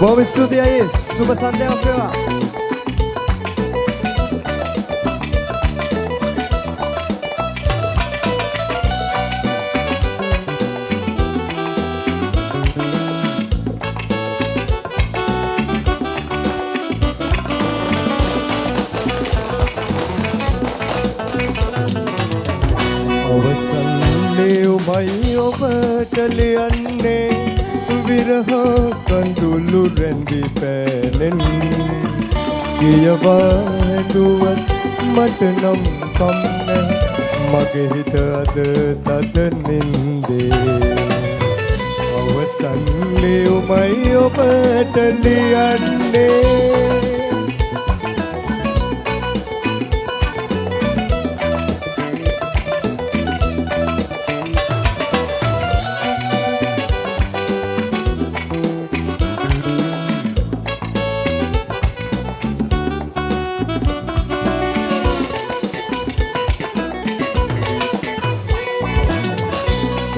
බොහොම ස්තුතියි සුබ සන්ධ්‍යාවක් වේවා. මයි ඔබට ලියන්නේ විරහ කඳුළු රැඳි පෑලෙන් කියවා හැඬුවත් මට නම් කම්න මගේ හිත අද තද නින්දේ අවසන් ලියුමයි ඔබට ලියන්නේ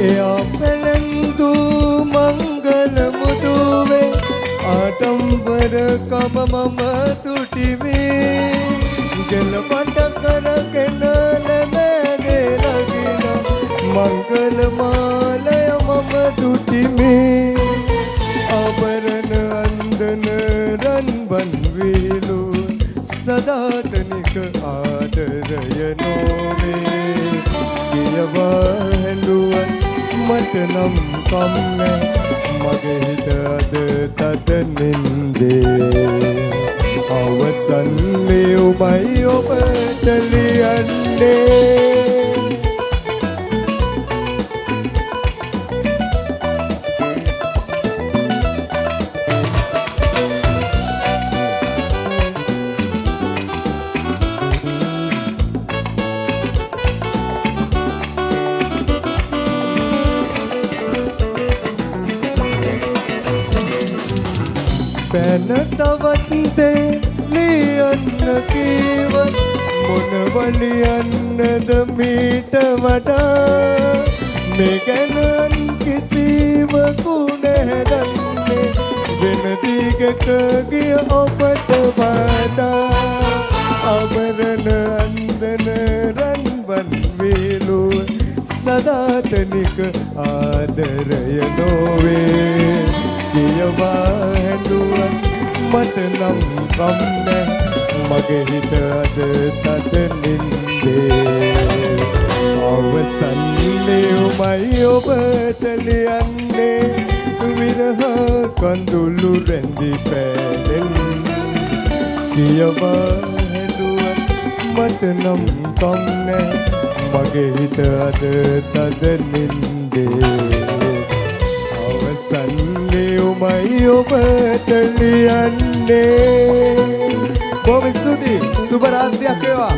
එයා පෙළෙන්දු මංගල මුදුවේ ආඩම්බර කම මම තුටිමේ ගෙලපට කරගෙන නැමේ ලගින මංගල මාලය මම තුටිමේ ආභරණ අන්දන රන්වන් වීලු සදාතනික ආදරය නොවේ කියවා හැඬුවත් මට නම් කම්න මගේ හිත අද තද නින්දේ අවසන් ලියුමයි ඔබට ලියන්නේ පැන තවත්තේ ලියන්න කීවත් මොනව ලියන්නද මීට වඩා මේ ගැන කිසිවකු නැදන්නේ වෙන දිගට ගිය ඔබට වඩා ආභරණ අන්දන රන්වන් වේලු සදාතනික ආදරය නොවේ කියවා හැඬුවත් මට නම් කම්න මගේ හිත අද තද නින්දේ අවසන් ලියුමයි ඔබට ලියන්නේ විරහ කඳුළු රැඳි පෑලෙන් කියවා හැඬුවත් මට නම් කම්න මගේ හිත අද තද නින්දේ ලියුමයි ඔබට ලියන්නේ බොහොම ස්තුතියි සුබ රාත්‍රියක් වේවා